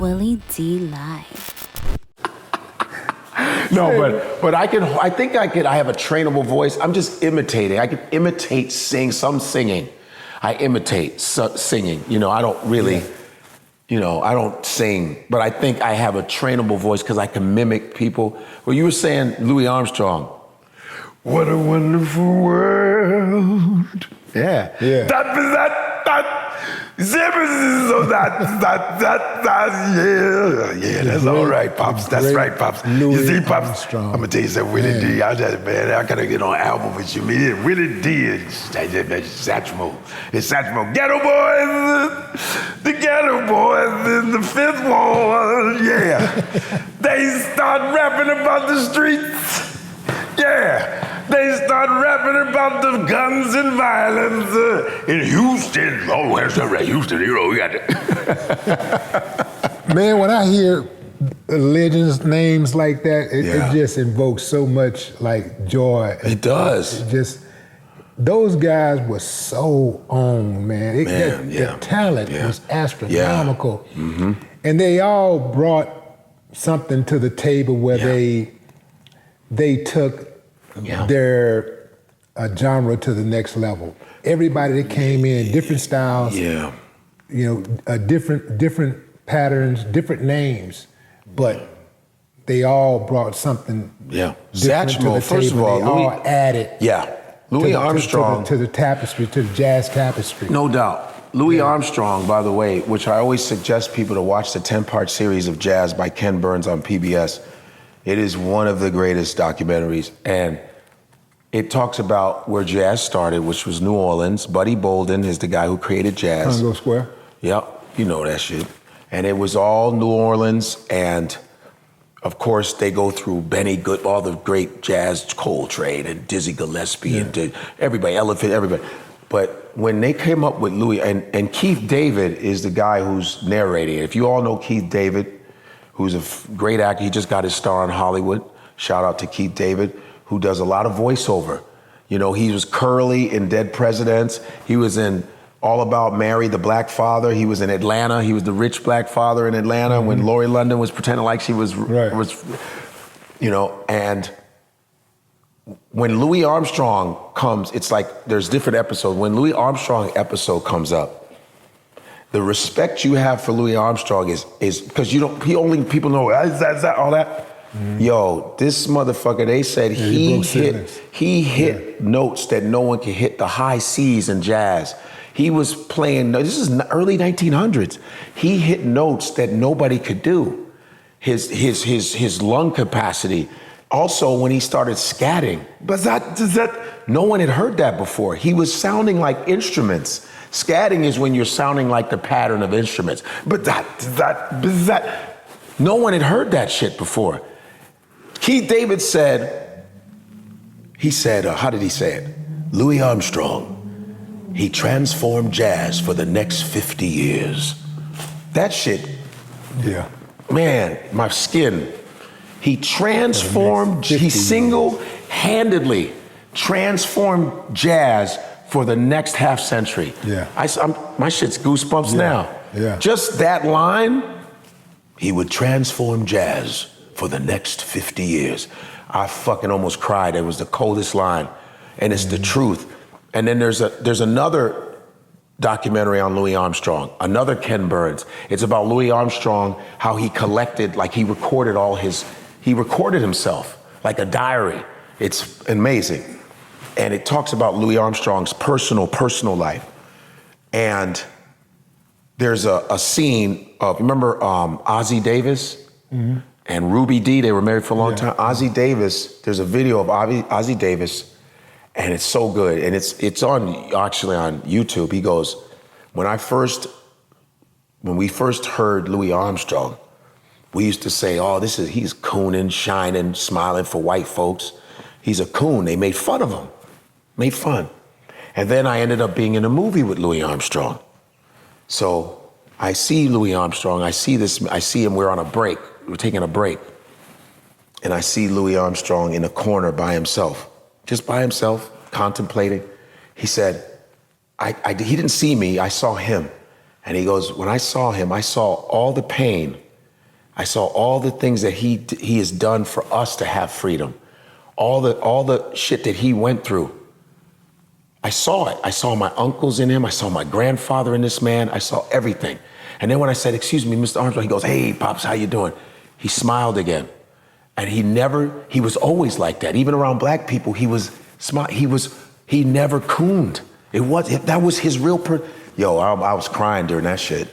Willie D Live. No, but I have a trainable voice. I'm just imitating. I can imitate some singing. I imitate singing. I don't really, I don't sing, but I think I have a trainable voice because I can mimic people. Well, you were saying Louis Armstrong. What a wonderful world. Yeah. Yeah. Yeah, that's all right, Pops. That's right, Pops. You see, Pops, Armstrong. I'm gonna tell you something, Willie D. I gotta get on an album with you. Willie D is Satchmo. It's Satchmo. Ghetto Boys, the Ghetto Boys in the fifth wall. Yeah. They start rapping about the streets. Yeah. They start rapping about the guns and violence in Houston. Oh, where's that? Houston, we got it. Man, when I hear legends' names like that, it just invokes so much like joy. It does. Those guys were so on, man. The talent was astronomical. Yeah. Mm-hmm. And they all brought something to the table where they took their genre to the next level. Everybody that came in, different styles, different patterns, different names, but they all brought something different to the first table. of all, they all added Louis Armstrong to the tapestry, to the jazz tapestry. No doubt. Louis Armstrong, by the way, which I always suggest people to watch the 10-part series of Jazz by Ken Burns on PBS. It is one of the greatest documentaries, and it talks about where jazz started, which was New Orleans. Buddy Bolden is the guy who created jazz. Congo Square. Yep, you know that shit. And it was all New Orleans, and of course they go through Benny Good, all the great jazz, Coltrane and Dizzy Gillespie and everybody, Elephant, everybody. But when they came up with Louis, and Keith David is the guy who's narrating it. If you all know Keith David, who's a great actor. He just got his star in Hollywood. Shout out to Keith David, who does a lot of voiceover. He was Curly in Dead Presidents. He was in All About Mary, the Black Father. He was in Atlanta. He was the rich black father in Atlanta when Lori London was pretending like she was, and when Louis Armstrong comes, it's like there's different episodes. When Louis Armstrong episode comes up, the respect you have for Louis Armstrong is because people know all that. Yo, this motherfucker, they said he hit notes that no one can hit, the high C's in jazz. He was playing, this is early 1900s. He hit notes that nobody could do. His lung capacity. Also, when he started scatting, no one had heard that before. He was sounding like instruments. Scatting is when you're sounding like the pattern of instruments. No one had heard that shit before. Keith David said, how did he say it? Louis Armstrong, he transformed jazz for the next 50 years. That shit, man, my skin. He transformed, he single-handedly transformed jazz for the next half century. Yeah. My shit's goosebumps now. Yeah. Just that line, he would transform jazz for the next 50 years. I fucking almost cried. It was the coldest line, and it's the truth. And then there's another documentary on Louis Armstrong, another Ken Burns. It's about Louis Armstrong, how he collected, like he recorded himself, like a diary. It's amazing. And it talks about Louis Armstrong's personal life. And there's a scene of, remember Ozzie Davis and Ruby Dee? They were married for a long time. Ozzie Davis, there's a video of Ozzie Davis, and it's so good. And it's actually on YouTube. He goes, when we first heard Louis Armstrong, we used to say, he's cooning, shining, smiling for white folks. He's a coon. They made fun of him. Made fun. And then I ended up being in a movie with Louis Armstrong. So I see Louis Armstrong, I see him, we're on a break, we're taking a break. And I see Louis Armstrong in a corner by himself, just by himself, contemplating. He said, he didn't see me, I saw him. And he goes, when I saw him, I saw all the pain I saw all the things that he has done for us to have freedom. All the shit that he went through. I saw it. I saw my uncles in him. I saw my grandfather in this man. I saw everything. And then when I said, excuse me, Mr. Armstrong, he goes, hey, Pops, how you doing? He smiled again. And he was always like that. Even around black people, he never cooned. That was his real, I was crying during that shit.